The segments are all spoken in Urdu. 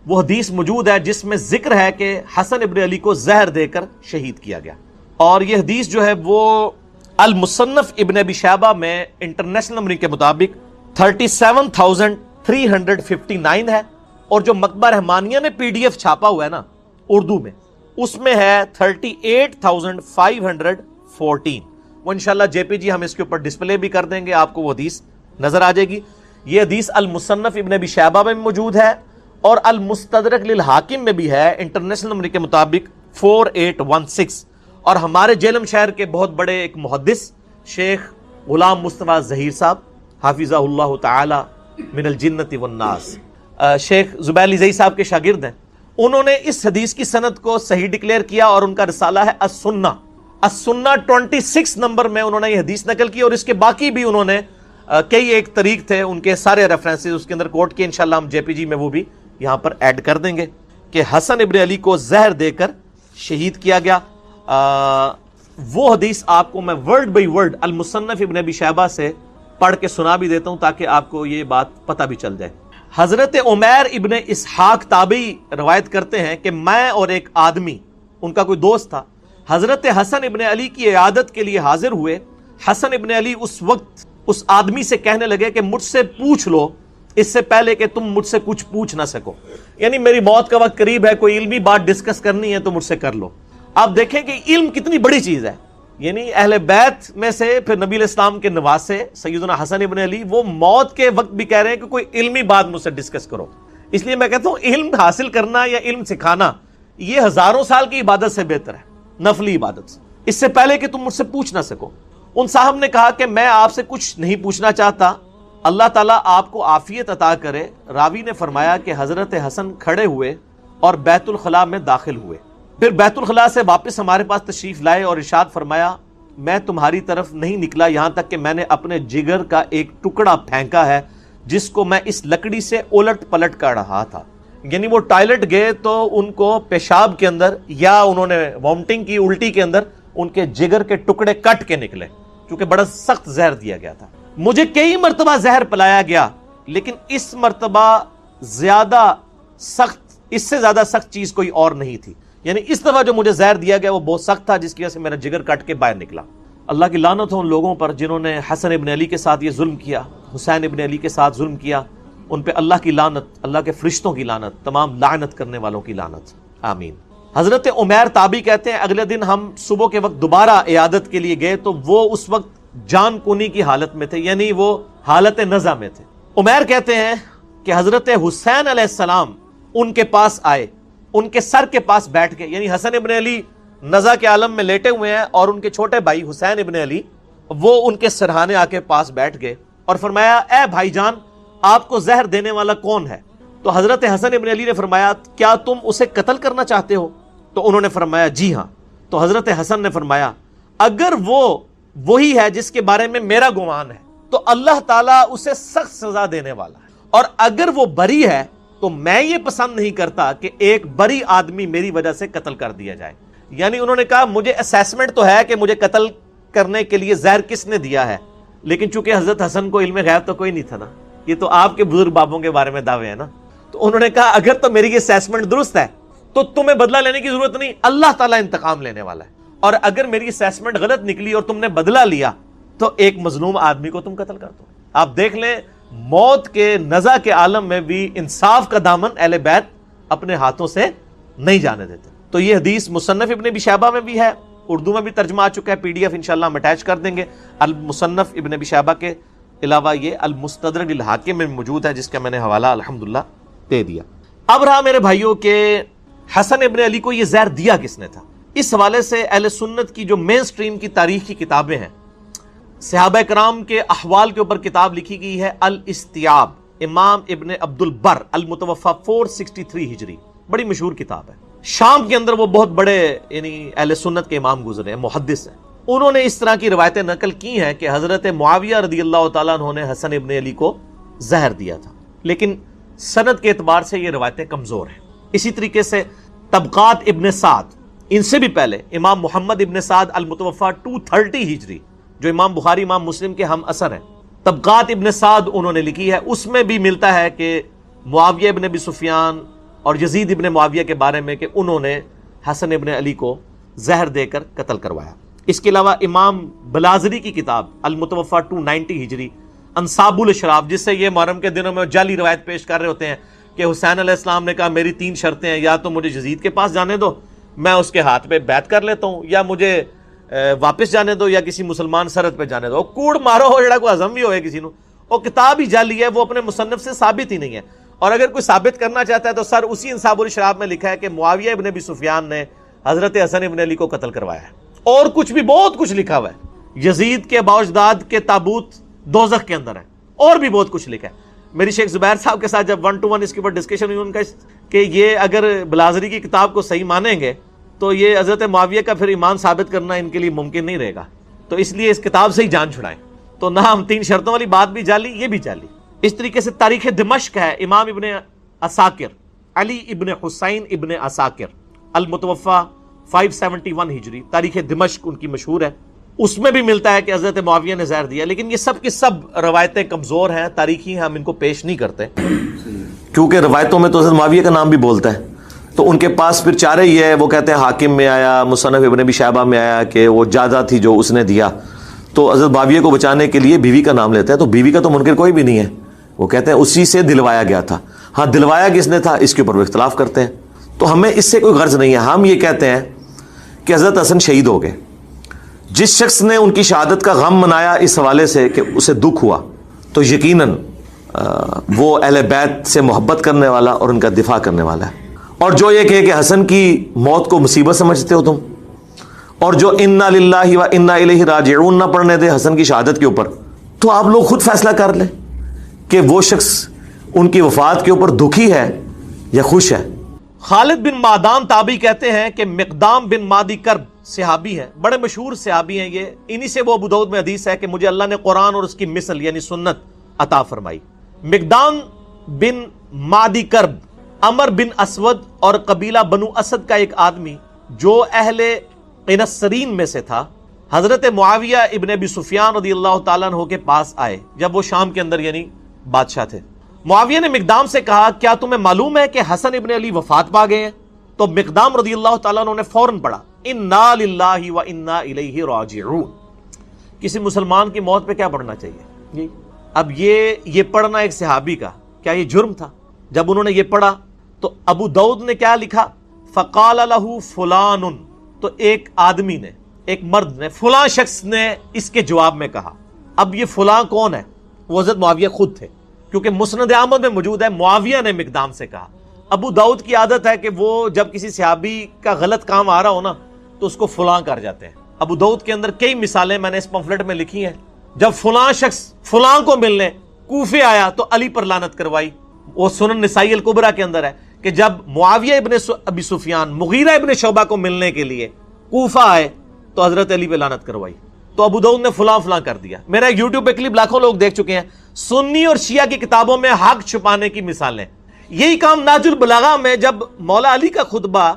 وہ حدیث موجود ہے جس میں ذکر ہے کہ حسن ابن علی کو زہر دے کر شہید کیا گیا، اور یہ حدیث جو ہے وہ المصنف ابن ابی شیبہ میں انٹرنیشنل نمبرنگ کے مطابق 37,359 ہے، اور جو مکتبہ رحمانیہ نے PDF چھاپا ہوا ہے نا اردو میں، اس میں ہے 38,514۔ وہ انشاءاللہ JPG ہم اس کے اوپر ڈسپلے بھی کر دیں گے، آپ کو وہ حدیث نظر آ جائے گی۔ یہ حدیث المصنف ابن ابی شیبہ میں موجود ہے اور المستدرک للحاکم میں بھی ہے انٹرنیشنل نمبر کے مطابق 4816۔ اور ہمارے جیلم شہر کے بہت بڑے ایک محدث شیخ غلام مصطفیٰ ظہیر صاحب حافظہ اللہ تعالی من الجنت والناس، شیخ زبیر علی زئی صاحب کے شاگرد ہیں، انہوں نے اس حدیث کی سند کو صحیح ڈکلیئر کیا، اور ان کا رسالہ ہے السنہ 26 نمبر میں انہوں نے یہ حدیث نقل کی، اور اس کے باقی بھی انہوں نے کئی ایک طریق تھے، ان کے سارے ریفرنسز اس کے اندر کوٹ کیے، انشاءاللہ ہم JPG میں وہ بھی یہاں پر ایڈ کر دیں گے کہ حسن ابن علی کو زہر دے کر شہید کیا گیا۔ وہ حدیث آپ کو میں ورڈ بائی ورڈ المصنف ابن ابی شیبہ سے پڑھ کے سنا بھی دیتا ہوں تاکہ آپ کو یہ بات پتہ بھی چل جائے۔ حضرت عمیر ابن اسحاق تابعی روایت کرتے ہیں کہ میں اور ایک آدمی، ان کا کوئی دوست تھا، حضرت حسن ابن علی کی عیادت کے لیے حاضر ہوئے۔ حسن ابن علی اس وقت اس آدمی سے کہنے لگے کہ مجھ سے پوچھ لو اس سے پہلے کہ تم مجھ سے کچھ پوچھ نہ سکو، یعنی میری موت کا وقت قریب ہے، کوئی علمی بات ڈسکس کرنی ہے تو مجھ سے کر لو۔ آپ دیکھیں کہ علم کتنی بڑی چیز ہے، یعنی اہل بیت میں سے پھر نبی علیہ السلام کے نواسے سیدنا حسن ابن علی، وہ موت کے وقت بھی کہہ رہے ہیں کہ کوئی علمی بات مجھ سے ڈسکس کرو۔ اس لیے میں کہتا ہوں علم حاصل کرنا یا علم سکھانا یہ ہزاروں سال کی عبادت سے بہتر ہے، نفلی عبادت سے، اس سے پہلے کہ تم مجھ سے پوچھ نہ سکو۔ ان صاحب نے کہا کہ میں آپ سے کچھ نہیں پوچھنا چاہتا، اللہ تعالیٰ آپ کو عافیت عطا کرے۔ راوی نے فرمایا کہ حضرت حسن کھڑے ہوئے اور بیت الخلاء میں داخل ہوئے، پھر بیت الخلاء سے واپس ہمارے پاس تشریف لائے اور ارشاد فرمایا میں تمہاری طرف نہیں نکلا یہاں تک کہ میں نے اپنے جگر کا ایک ٹکڑا پھینکا ہے جس کو میں اس لکڑی سے الٹ پلٹ کر رہا تھا۔ یعنی وہ ٹوائلٹ گئے تو ان کو پیشاب کے اندر یا انہوں نے وامٹنگ کی، الٹی کے اندر ان کے جگر کے ٹکڑے کٹ کے نکلے، کیونکہ بڑا سخت زہر دیا گیا تھا۔ مجھے کئی مرتبہ زہر پلایا گیا لیکن اس مرتبہ زیادہ سخت، اس سے زیادہ سخت چیز کوئی اور نہیں تھی، یعنی اس دفعہ جو مجھے زہر دیا گیا وہ بہت سخت تھا جس کی وجہ سے میرا جگر کٹ کے باہر نکلا۔ اللہ کی لعنت ہو ان لوگوں پر جنہوں نے حسن ابن علی کے ساتھ یہ ظلم کیا، حسین ابن علی کے ساتھ ظلم کیا، ان پہ اللہ کی لعنت، اللہ کے فرشتوں کی لعنت، تمام لعنت کرنے والوں کی لعنت، آمین۔ حضرت عمیر تابعی کہتے ہیں اگلے دن ہم صبح کے وقت دوبارہ عیادت کے لیے گئے تو وہ اس وقت جان کنی کی حالت میں تھے، یعنی وہ حالت نزع میں تھے۔ عمیر کہتے ہیں کہ حضرت حسین علیہ السلام ان کے پاس آئے، ان کے سر کے پاس بیٹھ گئے، یعنی حسن ابن علی نزع کے عالم میں لیٹے ہوئے ہیں اور ان کے چھوٹے بھائی حسین ابن علی وہ ان کے سرہانے آ کے پاس بیٹھ گئے اور فرمایا اے بھائی جان آپ کو زہر دینے والا کون ہے؟ تو حضرت حسن ابن علی نے فرمایا کیا تم اسے قتل کرنا چاہتے ہو؟ تو انہوں نے فرمایا جی ہاں۔ تو حضرت حسن نے فرمایا اگر وہ وہی ہے جس کے بارے میں میرا گمان ہے تو اللہ تعالیٰ اسے سخت سزا دینے والا ہے، اور اگر وہ بری ہے تو میں یہ پسند نہیں کرتا کہ ایک بری آدمی میری وجہ سے قتل کر دیا جائے۔ یعنی انہوں نے کہا مجھے اسیسمنٹ تو ہے کہ مجھے قتل کرنے کے لیے زہر کس نے دیا ہے، لیکن چونکہ حضرت حسن کو علم غیب تو کوئی نہیں تھا نا، یہ تو آپ کے بزرگ بابوں کے بارے میں دعوے ہیں نا، تو انہوں نے کہا اگر تو میری یہ اسیسمنٹ درست ہے تو تمہیں بدلہ لینے کی ضرورت نہیں، اللہ تعالیٰ انتقام لینے والا ہے، اور اگر میری اسیسمنٹ غلط نکلی اور تم نے بدلہ لیا تو ایک مظلوم آدمی کو تم قتل کر دو۔ آپ دیکھ لیں موت کے نزع کے عالم میں بھی انصاف کا دامن اہل بیت اپنے ہاتھوں سے نہیں جانے دیتے۔ تو یہ حدیث مصنف ابن ابی شیبہ میں بھی ہے، اردو میں بھی ترجمہ آ چکا ہے، PDF انشاءاللہ ہم اٹیچ کر دیں گے۔ المصنف ابن ابی شیبہ کے علاوہ یہ المستدرک للحاکم میں موجود ہے جس کا میں نے حوالہ الحمدللہ دے دیا۔ اب رہا میرے بھائیوں کہ حسن ابن علی کو یہ زہر دیا کس نے تھا؟ اس حوالے سے اہل سنت کی جو مین سٹریم کی تاریخ کی کتابیں ہیں، صحابہ کرام کے احوال کے اوپر کتاب لکھی گئی ہے الاستیاب، امام ابن عبد البر المتوفی 463 ہجری، بڑی مشہور کتاب ہے۔ شام کے اندر وہ بہت بڑے یعنی اہل سنت کے امام گزرے ہیں، محدث ہیں، انہوں نے اس طرح کی روایتیں نقل کی ہیں کہ حضرت معاویہ رضی اللہ تعالیٰ عنہ نے حسن ابن علی کو زہر دیا تھا، لیکن سند کے اعتبار سے یہ روایتیں کمزور ہیں۔ اسی طریقے سے طبقات ابن سعد، ان سے بھی پہلے امام محمد ابن سعد المتوفی 230 ہجری جو امام بخاری امام مسلم کے ہم اثر ہیں، طبقات ابن سعد انہوں نے لکھی ہے، اس میں بھی ملتا ہے کہ معاویہ ابن ابی سفیان اور یزید ابن معاویہ کے بارے میں کہ انہوں نے حسن ابن علی کو زہر دے کر قتل کروایا۔ اس کے علاوہ امام بلازری کی کتاب المتوفا 290 ہجری انصاب الاشراف، جس سے یہ محرم کے دنوں میں جعلی روایت پیش کر رہے ہوتے ہیں کہ حسین علیہ السلام نے کہا میری 3 شرطیں ہیں، یا تو مجھے یزید کے پاس جانے دو، میں اس کے ہاتھ پہ بیعت کر لیتا ہوں، یا مجھے واپس جانے دو، یا کسی مسلمان سرحد پہ جانے دو۔ کوڑ مارو ہو جڑا کوئی ہضم بھی ہوئے کسی نو، وہ کتاب ہی جعلی ہے، وہ اپنے مصنف سے ثابت ہی نہیں ہے۔ اور اگر کوئی ثابت کرنا چاہتا ہے تو سر اسی انصاب الاشراف میں لکھا ہے کہ معاویہ ابن ابی سفیان نے حضرت حسن ابن علی کو قتل کروایا ہے، اور کچھ بھی بہت کچھ لکھا ہوا ہے۔ یزید کے بااجداد کے تابوت دوزخ کے اندر ہے، اور بھی بہت کچھ لکھا ہے۔ میری شیخ زبیر صاحب کے ساتھ جب 1 to 1 اس کے اوپر ڈسکشن ہوئی ان کا کہ یہ اگر بلازری کی کتاب کو صحیح مانیں گے تو یہ حضرت معاویہ کا پھر ایمان ثابت کرنا ان کے لیے ممکن نہیں رہے گا، تو اس لیے اس کتاب سے ہی جان چھڑائیں۔ تو نہ ہم 3 شرطوں والی بات بھی جعلی، یہ بھی جعلی۔ اس طریقے سے تاریخ دمشق ہے، امام ابن عساکر علی ابن حسین ابن عساکر المتوفا 571 ہجری، تاریخ دمشق ان کی مشہور ہے، اس میں بھی ملتا ہے کہ حضرت معاویہ نے زہر دیا۔ لیکن یہ سب کی سب روایتیں کمزور ہیں، تاریخی ہم ان کو پیش نہیں کرتے، کیونکہ روایتوں میں تو حضرت معاویہ کا نام بھی بولتا ہے، تو ان کے پاس پھر چارہ ہی ہے، وہ کہتے ہیں حاکم میں آیا، مصنف ابن ابی شیبہ میں آیا کہ وہ جائیداد تھی جو اس نے دیا، تو حضرت معاویہ کو بچانے کے لیے بیوی کا نام لیتے ہیں، تو بیوی کا تو منکر کوئی بھی نہیں ہے، وہ کہتے ہیں اسی سے دلوایا گیا تھا۔ ہاں دلوایا کس نے تھا اس کے اوپر وہ اختلاف کرتے ہیں، تو ہمیں اس سے کوئی غرض نہیں ہے۔ ہم یہ کہتے ہیں کہ حضرت حسن شہید ہو گئے، جس شخص نے ان کی شہادت کا غم منایا اس حوالے سے کہ اسے دکھ ہوا، تو یقیناً وہ اہل بیت سے محبت کرنے والا اور ان کا دفاع کرنے والا ہے۔ اور جو یہ کہے کہ حسن کی موت کو مصیبت سمجھتے ہو تم، اور جو انا للہ و انا الیہ راجعون نہ پڑھنے دے حسن کی شہادت کے اوپر، تو آپ لوگ خود فیصلہ کر لیں کہ وہ شخص ان کی وفات کے اوپر دکھی ہے یا خوش ہے۔ خالد بن معدان تابعی کہتے ہیں کہ مقدام بن مادی کرب صحابی ہے، بڑے مشہور صحابی ہیں یہ، انہی سے وہ ابو داؤد میں حدیث ہے کہ مجھے اللہ نے قرآن اور اس کی مثل یعنی سنت عطا فرمائی۔ مقدام بن مادی کرب عمر بن اسود اور قبیلہ بنو اسد کا ایک آدمی جو اہل قنسرین میں سے تھا، حضرت معاویہ ابن ابی سفیان رضی اللہ تعالیٰ عنہ کے پاس آئے جب وہ شام کے اندر یعنی بادشاہ تھے۔ معاویہ نے مقدام سے کہا کیا تمہیں معلوم ہے کہ حسن ابن علی وفات پا گئے ہیں؟ تو مقدام رضی اللہ تعالیٰ عنہ نے فوراً پڑھا انا للہ و انا الیہ راجعون۔ کسی مسلمان کی موت پہ کیا پڑھنا چاہیے؟ اب یہ پڑھنا ایک صحابی کا کیا یہ جرم تھا؟ جب انہوں نے یہ پڑھا تو ابو داؤد نے کیا لکھا؟ فقال لہ فلان، تو ایک آدمی نے، ایک مرد نے، فلاں شخص نے اس کے جواب میں کہا۔ اب یہ فلاں کون ہے؟ وہ حضرت معاویہ خود تھے، کیونکہ مسند احمد میں موجود ہے معاویہ نے مقدام سے کہا۔ ابو داؤد کی عادت ہے کہ وہ جب کسی صحابی کا غلط کام آ رہا ہو نا تو اس کو فلاں کر جاتے ہیں۔ ابو داؤد کے اندر کئی مثالیں میں نے اس پمفلٹ میں لکھی ہیں، جب فلاں شخص فلاں کو ملنے کوفے آیا تو علی پر لعنت کروائی۔ وہ سنن نسائی الکبریٰ کے اندر ہے کہ جب معاویہ ابن ابی سفیان مغیرہ ابن شعبہ کو ملنے کے لیے کوفہ آئے تو حضرت علی پہ لعنت کروائی، تو ابو داؤد نے فلاں فلاں کر دیا۔ میرا یوٹیوب پہ کلپ لاکھوں لوگ دیکھ چکے ہیں، سنی اور شیعہ کی کتابوں میں حق چھپانے کی مثالیں۔ یہی کام نہج البلاغہ میں جب مولا علی کا خطبہ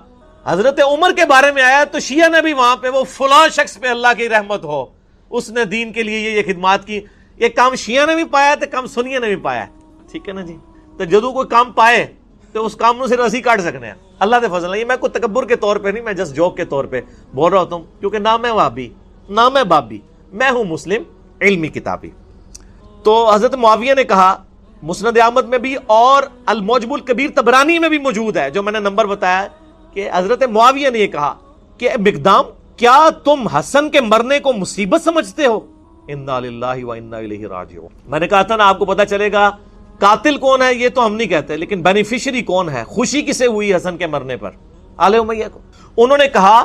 حضرت عمر کے بارے میں آیا تو شیعہ نے بھی وہاں پہ وہ فلاں شخص پہ اللہ کی رحمت ہو، اس نے دین کے لیے یہ خدمات کی، یہ کام شیعہ نے بھی پایا تو کام سنیہ نے بھی پایا، ٹھیک ہے نا جی۔ تو جدو کوئی کام پائے تو اس کام سے رسی کاٹ سکنے ہیں، اللہ دے فضل ہے۔ یہ میں کوئی تکبر کے طور پہ نہیں، میں جسٹ جوک کے طور پہ بول رہا ہوتا ہوں، کیونکہ نہ میں وہابی نہ میں بابی، میں ہوں مسلم علمی کتابی۔ تو حضرت معاویہ نے کہا، مسند احمد میں بھی اور المعجم الکبیر طبرانی میں بھی موجود ہے جو میں نے نمبر بتایا، کہ حضرت معاویہ نے یہ کہا کہ مقدام کیا تم حسن کے مرنے کو مصیبت سمجھتے ہو؟ انا للہ و انا الیہ راجعون۔ میں نے کہا تھا نا آپ کو پتہ چلے گا قاتل کون ہے یہ تو ہم نہیں کہتے، لیکن بینیفیشری کون ہے، خوشی کسے ہوئی حسن کے مرنے پر؟ آل امیہ کو۔ انہوں نے کہا،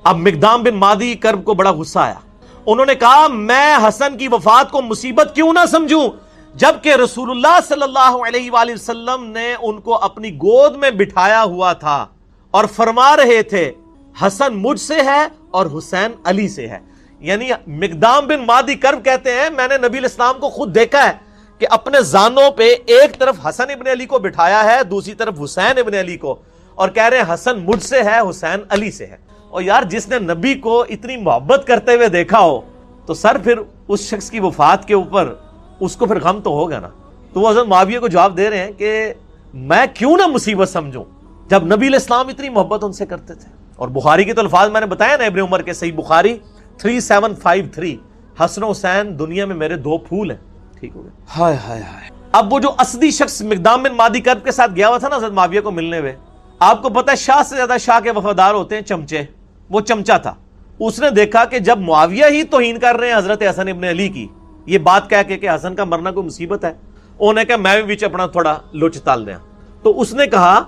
اب مقدام بن مادی کرب کو بڑا غصہ آیا، انہوں نے کہا میں حسن کی وفات کو مصیبت کیوں نہ سمجھوں جبکہ رسول اللہ صلی اللہ علیہ وآلہ وسلم نے ان کو اپنی گود میں بٹھایا ہوا تھا اور فرما رہے تھے حسن مجھ سے ہے اور حسین علی سے ہے۔ یعنی مقدام بن مادی کرب کہتے ہیں میں نے نبی علیہ السلام کو خود دیکھا ہے کہ اپنے زانوں پہ ایک طرف حسن ابن علی کو بٹھایا ہے، دوسری طرف حسین ابن علی کو، اور کہہ رہے ہیں حسن مجھ سے ہے حسین علی سے ہے۔ اور یار جس نے نبی کو اتنی محبت کرتے ہوئے دیکھا ہو تو سر پھر اس شخص کی وفات کے اوپر اس کو پھر غم تو ہوگا نا۔ تو وہ حضرت معاویہ کو جواب دے رہے ہیں کہ میں کیوں نہ مصیبت سمجھوں، جب نبی علیہ السلام اتنی محبت ان سے کرتے تھے. اور بخاری کے تو الفاظ میں نے بتایا نا ابن عمر کے, صحیح بخاری 3753, حسن و حسین دنیا میں میرے 2 پھول ہیں. ٹھیک ہو گیا. ہائے ہائے ہائے. اب وہ جو اسدی شخص مقدام بن مادی کرب کے ساتھ گیا ہوا تھا نا حضرت معاویہ کو ملنے میں, آپ کو پتہ ہے شاہ سے زیادہ شاہ کے وفادار ہوتے ہیں چمچے. وہ چمچا تھا. اس نے دیکھا کہ جب معاویہ ہی توہین کر رہے ہیں حضرت حسن ابن علی کی, یہ بات کہہ کے کہ حسن کا مرنا کوئی مصیبت ہے, انہوں نے کہا میں بھی بیچ اپنا تھوڑا لوچ تال دیا. تو اس نے کہا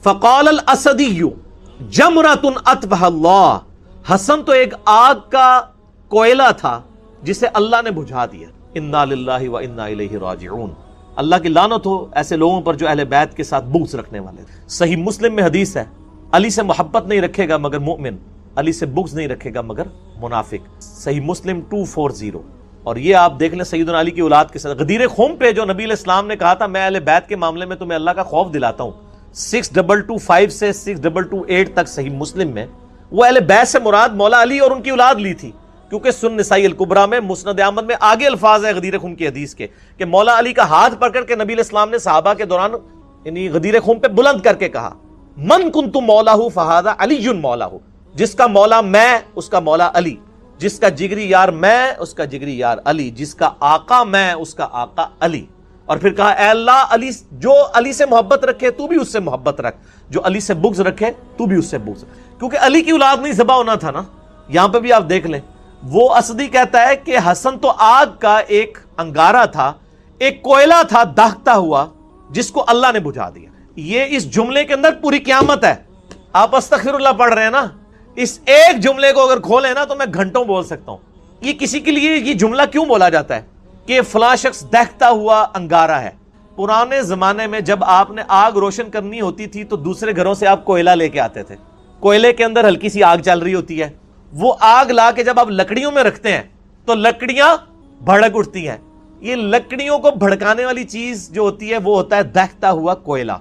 فقال الاسدی جمرۃ اطفئ اللہ, حسن تو ایک آگ کا کوئلہ تھا جسے اللہ نے بجھا دیا. انا للہ و انا الیہ راجعون. اللہ کی لعنت ہو ایسے لوگوں پر جو اہل بیت کے ساتھ بغض رکھنے والے. صحیح مسلم میں حدیث ہے, علی سے محبت نہیں رکھے گا مگر مومن, علی سے بغض نہیں رکھے گا مگر منافق. صحیح مسلم 240. اور یہ آپ دیکھ لیں سیدنا علی کی اولاد کے ساتھ غدیر خم پہ جو نبی علیہ السلام نے کہا تھا میں اہل بیت کے معاملے میں تمہیں اللہ کا خوف دلاتا ہوں, 6225 سے 6228 تک صحیح مسلم میں, وہ اہل بیت سے مراد مولا علی اور ان کی اولاد لی تھی. کیونکہ سنن نسائی الکبریٰ میں مسند احمد میں آگے الفاظ ہے غدیر خم کی حدیث کے کہ مولا علی کا ہاتھ پکڑ کے نبی علیہ السلام نے صحابہ کے دوران یعنی غدیر خم پہ بلند کر کے کہا من کنت مولا فہذا علی مولا, جس کا مولا میں اس کا مولا علی, جس کا جگری یار میں اس کا جگری یار علی, جس کا آقا میں اس کا آقا علی. اور پھر کہا اے اللہ علی جو علی سے محبت رکھے تو بھی اس سے محبت رکھ, جو علی سے بغض رکھے تو بھی اس سے بغض رکھ. کیونکہ علی کی اولاد نہیں ذبح ہونا تھا نا. یہاں پہ بھی آپ دیکھ لیں وہ اسدی کہتا ہے کہ حسن تو آگ کا ایک انگارہ تھا, ایک کوئلہ تھا داغتا ہوا جس کو اللہ نے بجھا دیا. یہ اس جملے کے اندر پوری قیامت ہے. آپ استغفر اللہ پڑھ رہے ہیں نا, اس ایک جملے کو اگر کھولیں نا تو میں گھنٹوں بول سکتا ہوں. یہ کسی کے لیے یہ جملہ کیوں بولا جاتا ہے کہ فلاں شخص دہتا ہوا انگارہ ہے. پرانے زمانے میں جب آپ نے آگ روشن کرنی ہوتی تھی تو دوسرے گھروں سے آپ کوئلہ لے کے آتے تھے. کوئلے کے اندر ہلکی سی آگ چل رہی ہوتی ہے, وہ آگ لا کے جب آپ لکڑیوں میں رکھتے ہیں تو لکڑیاں بھڑک اٹھتی ہیں. یہ لکڑیوں کو بھڑکانے والی چیز جو ہوتی ہے وہ ہوتا ہے دہتا ہوا کوئلہ.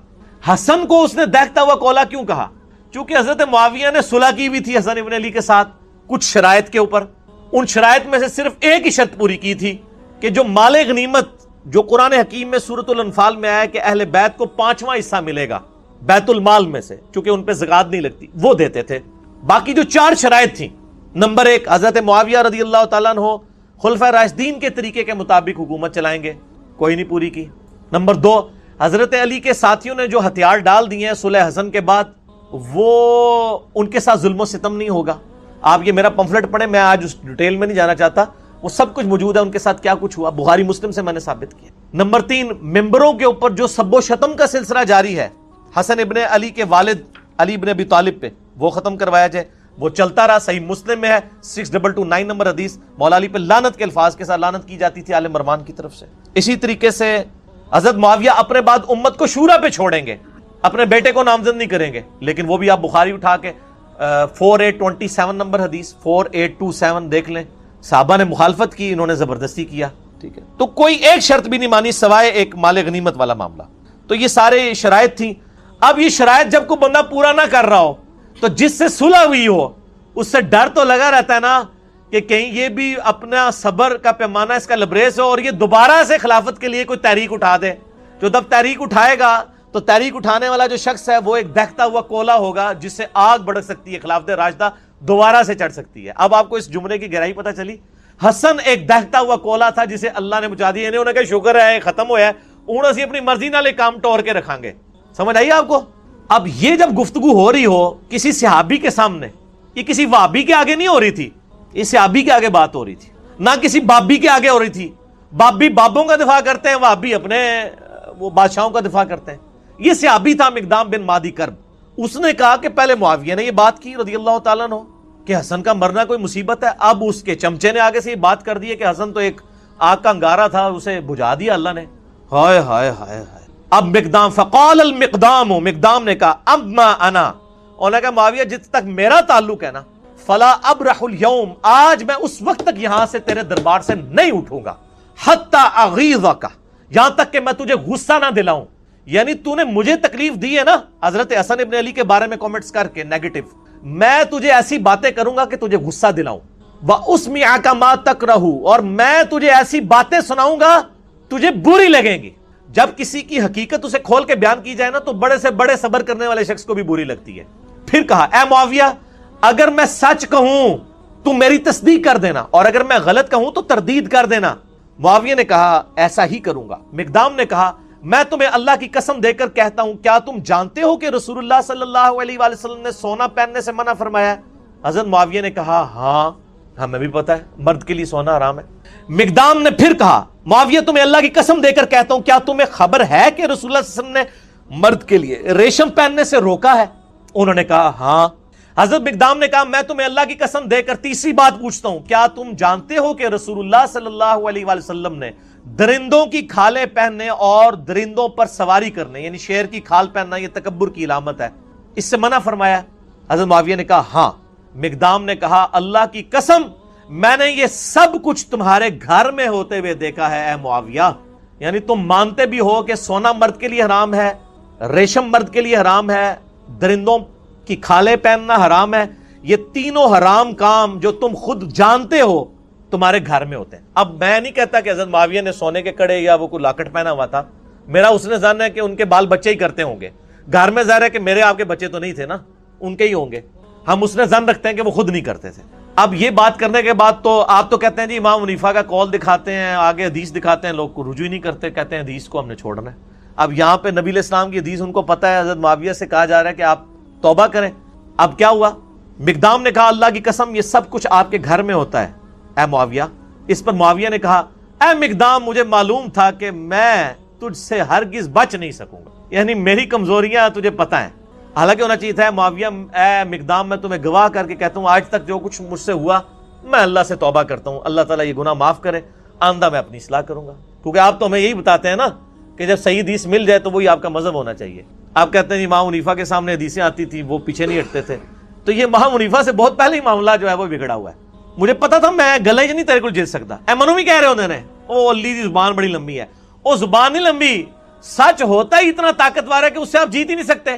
حسن کو اس نے دہتا ہوا کوئلہ کیوں کہا؟ چونکہ حضرت معاویہ نے صلح کی بھی تھی حسن ابن علی کے ساتھ کچھ شرائط کے اوپر. ان شرائط میں سے صرف ایک ہی شرط پوری کی تھی کہ جو مال غنیمت جو قرآن حکیم میں سورۃ الانفال میں آیا کہ اہل بیت کو 5واں حصہ ملے گا بیت المال میں سے, چونکہ ان پہ زکات نہیں لگتی, وہ دیتے تھے. باقی جو 4 شرائط تھیں, نمبر 1 حضرت معاویہ رضی اللہ تعالیٰ عنہ خلفائے راشدین کے طریقے کے مطابق حکومت چلائیں گے, کوئی نہیں پوری کی. نمبر 2 حضرت علی کے ساتھیوں نے جو ہتھیار ڈال دیے ہیں صلح حسن کے بعد وہ ان کے ساتھ ظلم و ستم نہیں ہوگا. آپ یہ میرا پمفلٹ پڑھیں, میں آج اس ڈیٹیل میں نہیں جانا چاہتا, وہ سب کچھ موجود ہے ان کے ساتھ کیا کچھ ہوا, بخاری مسلم سے میں نے ثابت کیا. نمبر 3 ممبروں کے اوپر جو سب و شتم کا سلسلہ جاری ہے حسن ابن علی کے والد علی ابن ابی طالب پہ, وہ ختم کروایا جائے. وہ چلتا رہا, صحیح مسلم میں ہے 6229 نمبر حدیث, مولا علی پہ لعنت کے الفاظ کے ساتھ لعنت کی جاتی تھی آل مروان کی طرف سے. اسی طریقے سے حضرت معاویہ اپنے بعد امت کو شورا پہ چھوڑیں گے, اپنے بیٹے کو نامزد نہیں کریں گے. لیکن وہ بھی آپ بخاری اٹھا کے 4827 نمبر حدیث 4827 دیکھ لیں, صحابہ نے مخالفت کی, انہوں نے زبردستی کیا. ٹھیک ہے, تو کوئی ایک شرط بھی نہیں مانی سوائے ایک مال غنیمت والا معاملہ. تو یہ سارے شرائط تھیں. اب یہ شرائط جب کوئی بندہ پورا نہ کر رہا ہو تو جس سے صلح ہوئی ہو اس سے ڈر تو لگا رہتا ہے نا کہ کہیں یہ بھی اپنا صبر کا پیمانہ اس کا لبریز ہو اور یہ دوبارہ سے خلافت کے لیے کوئی تحریک اٹھا دے. جو جب تحریک اٹھائے گا تو تحریک اٹھانے والا جو شخص ہے وہ ایک دہتا ہوا کولا ہوگا جس سے آگ بڑھ سکتی ہے, خلافت راشدہ دوبارہ سے چڑھ سکتی ہے. اب آپ کو اس جملے کی گہرائی پتہ چلی. حسن ایک دہتا ہوا کولا تھا جسے اللہ نے بجھا دیا. انہوں نے کہا شکر ہے ختم ہوا ہے, انہوں سے اپنی مرضی نہ لے کام ٹور کے رکھیں گے. سمجھ آئیے آپ کو؟ اب یہ جب گفتگو ہو رہی ہو کسی صحابی کے سامنے, یہ کسی وہابی کے آگے نہیں ہو رہی تھی, یہ صحابی کے آگے بات ہو رہی تھی, نہ کسی بابی کے آگے ہو رہی تھی. بابی بابوں کا دفاع کرتے ہیں, وہابی اپنے وہ بادشاہوں کا دفاع کرتے ہیں. یہ صحابی تھا مقدام بن مادی کرب. اس نے کہا کہ پہلے معاویہ نے یہ بات کی رضی اللہ تعالیٰ عنہ کہ حسن کا مرنا کوئی مصیبت ہے. اب اس کے چمچے نے آگے سے یہ بات کر دی کہ حسن تو ایک آگ کا انگارہ تھا, اسے بجھا دیا اللہ نے. ہائے ہائے ہائے ہائے. اب مقدام فقال المقدام, مقدام نے کہا اما انا, انہوں نے کہا معاویہ جس تک میرا تعلق ہے نا فلا ابرح اليوم, آج میں اس وقت تک یہاں سے تیرے دربار سے نہیں اٹھوں گا, حتی اغیظک, یہاں تک کہ میں تجھے غصہ نہ دلاؤں. یعنی تو نے مجھے تکلیف دی ہے نا حضرت حسن ابن علی کے بارے میں کامنٹس کر کے نیگیٹو, میں تجھے ایسی باتیں کروں گا کہ تجھے غصہ دلاؤں. وَأُسْمِعَكَ مَا تَكْرَهُ, اور میں تجھے ایسی باتیں سناؤں گا تجھے بری لگیں گی. جب کسی کی حقیقت اسے کھول کے بیان کی جائے نا تو بڑے سے بڑے صبر کرنے والے شخص کو بھی بری لگتی ہے. پھر کہا اے معاویہ اگر میں سچ کہوں تو میری تصدیق کر دینا اور اگر میں غلط کہوں تو تردید کر دینا. معاویہ نے کہا ایسا ہی کروں گا. مقدام نے کہا میں تمہیں اللہ کی قسم دے کر کہتا ہوں کیا تم جانتے ہو کہ رسول اللہ صلی اللہ علیہ وآلہ وسلم نے سونا پہننے سے منع فرمایا ہے؟ حضرت معاویہ نے کہا ہاں ہمیں بھی پتا ہے مرد کے لیے سونا حرام ہے. مقدام نے پھر کہا معاویہ تمہیں اللہ کی قسم دے کر کہتا ہوں کیا تمہیں خبر ہے کہ رسول اللہ صلی اللہ علیہ وسلم نے مرد کے لیے ریشم پہننے سے روکا ہے؟ انہوں نے کہا ہاں. حضرت مقدام نے کہا میں تمہیں اللہ کی قسم دے کر تیسری بات پوچھتا ہوں کیا تم جانتے ہو کہ رسول اللہ صلی اللہ علیہ وآلہ وسلم نے درندوں کی کھالیں پہننے اور درندوں پر سواری کرنے یعنی شیر کی کھال پہننا یہ تکبر کی علامت ہے اس سے منع فرمایا؟ حضرت معاویہ نے کہا ہاں. مقدام نے کہا اللہ کی قسم میں نے یہ سب کچھ تمہارے گھر میں ہوتے ہوئے دیکھا ہے اے معاویہ. یعنی تم مانتے بھی ہو کہ سونا مرد کے لیے حرام ہے, ریشم مرد کے لیے حرام ہے, درندوں کی کھالیں پہننا حرام ہے. یہ تینوں حرام کام جو تم خود جانتے ہو تمہارے گھر میں ہوتے ہیں. اب میں نہیں کہتا کہ حضرت معاویہ نے سونے کے کڑے یا وہ کوئی لاکٹ پہنا ہوا تھا, میرا اس نے ظن ہے کہ ان کے بال بچے ہی کرتے ہوں گے. گھر میں ظاہر ہے کہ میرے آپ کے بچے تو نہیں تھے نا, ان کے ہی ہوں گے. ہم اس نے ظن رکھتے ہیں کہ وہ خود نہیں کرتے تھے. اب یہ بات کرنے کے بعد تو آپ تو کہتے ہیں جی امام حنیفہ کا قول دکھاتے ہیں, آگے حدیث دکھاتے ہیں, لوگ کو رجوع ہی نہیں کرتے, کہتے ہیں حدیث کو ہم نے چھوڑنا ہے. اب یہاں پہ نبی علیہ السلام کی حدیث ان کو پتہ ہے, حضرت معاویہ سے کہا جا رہا ہے کہ آپ توبہ کریں. اب کیا ہوا؟ مقدام نے کہا اللہ کی قسم یہ سب کچھ آپ کے گھر میں ہوتا ہے اے معاویہ. اس پر معاویہ نے کہا اے مقدام مجھے معلوم تھا کہ میں تجھ سے ہرگز بچ نہیں سکوں گا, یعنی میری کمزوریاں تجھے پتہ ہیں. حالانکہ ہونا چاہیے تھا معاویہ اے مقدام میں تمہیں گواہ کر کے کہتا ہوں آج تک جو کچھ مجھ سے ہوا میں اللہ سے توبہ کرتا ہوں, اللہ تعالیٰ یہ گناہ معاف کرے, آئندہ میں اپنی اصلاح کروں گا. کیونکہ آپ تو ہمیں یہی بتاتے ہیں نا کہ جب صحیح حدیث مل جائے تو وہی آپ کا مذہب ہونا چاہیے. آپ کہتے ہیں امام حنیفہ کے سامنے حدیثیں آتی تھی وہ پیچھے نہیں ہٹتے تھے, تو یہ امام حنیفہ سے بہت پہلے ہی معاملہ جو ہے وہ بگڑا ہوا ہے. مجھے پتا تھا میں گلے نہیں تیرے کو جیت سکتا. اے منو بھی کہہ رہے ہوتے ہیں او علی دی زبان بڑی لمبی ہے. وہ زبان نہیں لمبی, سچ ہوتا ہی اتنا طاقتور ہے کہ اس سے آپ جیت ہی نہیں سکتے.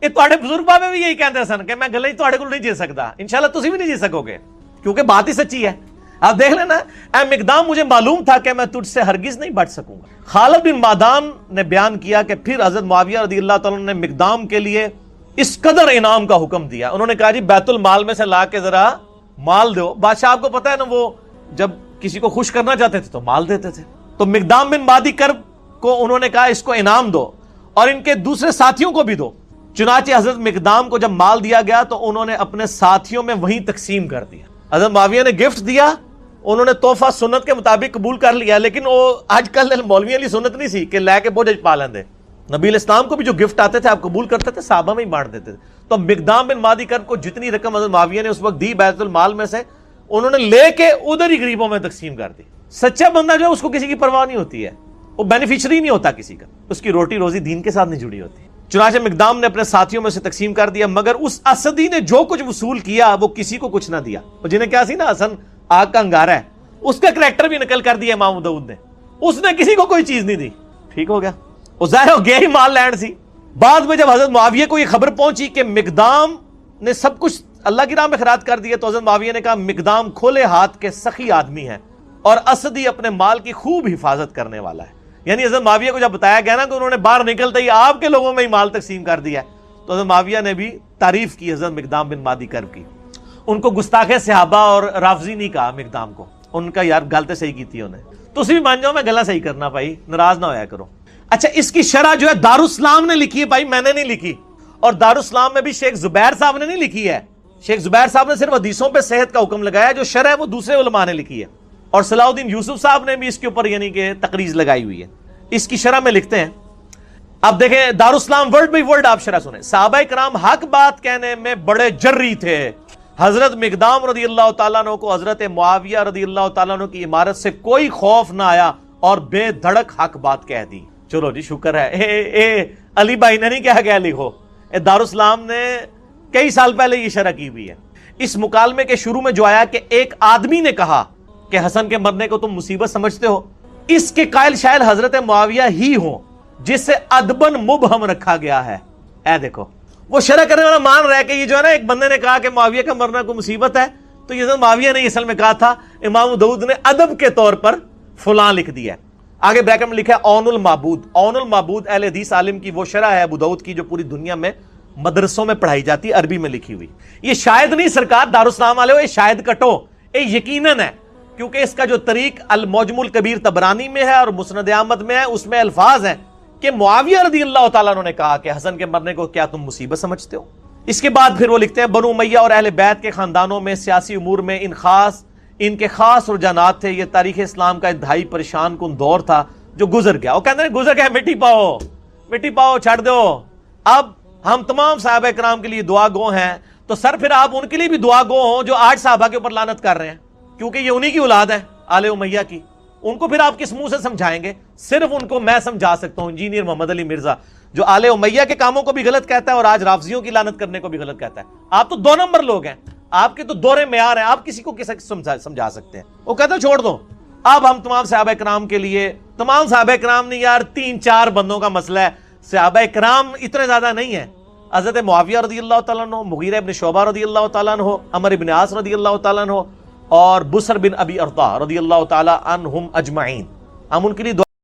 یہ تھوڑے بزرگ بابے بھی یہی کہتے سن کہ میں گلے تھوڑے کو نہیں جیت سکتا. انشاءاللہ تسی بھی نہیں جیت سکو گے کیونکہ بات ہی سچی ہے. آپ دیکھ لینا اے مقدام مجھے معلوم تھا کہ میں تجھ سے ہرگز نہیں بچ سکوں گا. خالد بن معدان نے بیان کیا کہ پھر حضرت معاویہ رضی اللہ تعالیٰ نے مقدام کے لیے اس قدر انعام کا حکم دیا. انہوں نے کہا جی بیت المال میں سے لا کے ذرا مال دو. بادشاہ آپ کو پتا ہے نا وہ جب کسی کو خوش کرنا چاہتے تھے تو مال دیتے تھے. تو مقدام بن مادی کرب کو انہوں نے کہا اس کو انعام دو اور ان کے دوسرے ساتھیوں کو بھی دو. چنانچہ حضرت مقدام کو جب مال دیا گیا تو انہوں نے اپنے ساتھیوں میں وہیں تقسیم کر دیا. حضرت معاویہ نے گفٹ دیا, انہوں نے تحفہ سنت کے مطابق قبول کر لیا, لیکن وہ آج کل مولویوں والی سنت نہیں سی کہ لے کے بوجھ پا لیندے. نبی علیہ السلام کو بھی جو گفٹ آتے تھے آپ قبول کرتے تھے, صحابہ میں ہی بانٹ دیتے تھے. تو مقدام بن مادی کرب کو جتنی رقم حضرت معاویہ نے اس وقت دی بیت المال میں سے, انہوں نے لے کے ادھر ہی غریبوں میں تقسیم کر دی. سچا بندہ جو ہے اس کو کسی کی پرواہ نہیں ہوتی ہے, وہ بینیفیشری نہیں ہوتا کسی کا, اس کی روٹی روزی دین کے ساتھ نہیں جڑی ہوتی. چنانچہ مقدام نے اپنے ساتھیوں میں سے تقسیم کر دیا, مگر اس اسدی نے جو کچھ وصول کیا وہ کسی کو کچھ نہ دیا. جنہیں کیا سی نا حسن آگ کا انگارہ ہے, اس کا کریکٹر بھی نقل کر دیا امام داؤد نے, اس نے کسی کو کوئی چیز نہیں دی. ٹھیک ہو گیا, وہ ظاہر ہو گیا ہی مال لینڈ سی. بعد میں جب حضرت معاویہ کو یہ خبر پہنچی کہ مقدام نے سب کچھ اللہ کی راہ میں خیرات کر دیا, تو حضرت معاویہ نے کہا مقدام کھلے ہاتھ کے سخی آدمی ہے اور اسدی اپنے مال کی خوب حفاظت کرنے والا ہے. یعنی حضرت معاویہ کو جب بتایا گیا نا کہ انہوں نے باہر نکلتے ہی آپ کے لوگوں میں ہی مال تقسیم کر دیا, تو حضرت معاویہ نے بھی تعریف کی حضرت مقدام بن مادی کرب کی. ان کو گستاخ صحابہ اور رافضی نہیں کہا مقدام کو, ان کا یار گل تو صحیح کی تھی انہیں. تو اسی بھی مان جاؤ میں گلا صحیح کرنا بھائی, ناراض نہ ہویا کرو. اچھا اس کی شرح جو ہے دارالاسلام نے لکھی ہے بھائی, میں نے نہیں لکھی. اور دارالاسلام میں بھی شیخ زبیر صاحب نے نہیں لکھی ہے. شیخ زبیر صاحب نے صرف حدیثوں پہ صحت کا حکم لگایا, جو شرح ہے وہ دوسرے علماء نے لکھی ہے. اور صلاح الدین یوسف صاحب نے بھی اس کے اوپر یعنی کہ تقریض لگائی ہوئی ہے. اس کی شرح میں لکھتے ہیں, اب دیکھیں دارالاسلام ورڈ بائی ورڈ آپ شرح سنیں. صحابہ کرام حق بات کہنے میں بڑے جری تھے. حضرت مقدام رضی اللہ تعالیٰ عنہ کو حضرت معاویہ رضی اللہ تعالیٰ عنہ کی عمارت سے کوئی خوف نہ آیا اور بے دھڑک حق بات کہہ دی. چلو جی شکر ہے, اے علی بھائی نے نہیں کہا گیا لکھو, دارالاسلام نے کئی سال پہلے یہ شرح کی ہوئی ہے. اس مکالمے کے شروع میں جو آیا کہ ایک آدمی نے کہا کہ حسن کے مرنے کو تم مصیبت سمجھتے ہو, اس کے قائل شاید حضرت معاویہ ہی ہوں جسے ادبن مبہم رکھا گیا ہے. اے دیکھو وہ شرح کرنے والا مان رہا ہے کہ یہ جو ہے نا, ایک بندے نے کہا کہ معاویہ کا مرنا کوئی مصیبت ہے, تو یہ معاویہ نے اصل میں کہا تھا, امام داؤد نے ادب کے طور پر فلاں لکھ دیا ہے. آگے بریکٹ میں لکھا ہے اون المعبود. اون المعبود اہل حدیث عالم کی وہ شرح ہے ابو داؤد کی جو پوری دنیا میں مدرسوں میں پڑھائی جاتی ہے، عربی میں لکھی ہوئی. یہ شاید نہیں سرکار دارالسلام والے ہو، یہ شاید کٹو، یہ یقیناً ہے، کیونکہ اس کا جو طریق المعجم الکبیر طبرانی میں ہے اور مسند احمد میں ہے، اس میں الفاظ ہیں کہ معاویہ رضی اللہ تعالیٰ عنہ نے کہا کہ حسن کے مرنے کو کیا تم مصیبت سمجھتے ہو. اس کے بعد پھر وہ لکھتے ہیں بنو امیہ اور اہل بیت کے خاندانوں میں سیاسی امور میں ان کے خاص رجحانات تھے. یہ تاریخ اسلام کا انتہائی پریشان کن دور تھا جو گزر گیا. وہ کہتے ہیں گزر گیا، مٹی پاؤ چھڑ دو. اب ہم تمام صحابہ کرام کے لیے دعا گو ہیں، تو سر پھر آپ ان کے لیے بھی دعا گو ہوں جو آج صحابہ کے اوپر لعنت کر رہے ہیں، کیونکہ یہ انہی کی اولاد ہے آل امیہ کی. ان کو پھر آپ کس منہ سے سمجھائیں گے؟ صرف ان کو میں سمجھا سکتا ہوں، انجینئر محمد علی مرزا، جو آل امیہ کے کاموں کو بھی غلط کہتا ہے اور آج رافضیوں کی لعنت کرنے کو بھی غلط کہتا ہے. آپ تو دو نمبر لوگ ہیں، آپ کے تو دورے معیار ہیں، آپ کسی کو سمجھا سکتے ہیں؟ وہ کہتا ہے چھوڑ دو. اب ہم تمام صحابہ کرام کے لیے، تمام صحابہ کرام نہیں یار، 3-4 بندوں کا مسئلہ ہے. صحابہ کرام اتنے زیادہ نہیں ہیں. حضرت معاویہ رضی اللہ تعالیٰ عنہ، مغیرہ ابن شعبہ رضی اللہ تعالیٰ عنہ، عمر ابن عاص رضی اللہ تعالیٰ عنہ، اور بسر بن ابی ارطا رضی اللہ تعالیٰ عنہم اجمعین. ہم ان کے لیے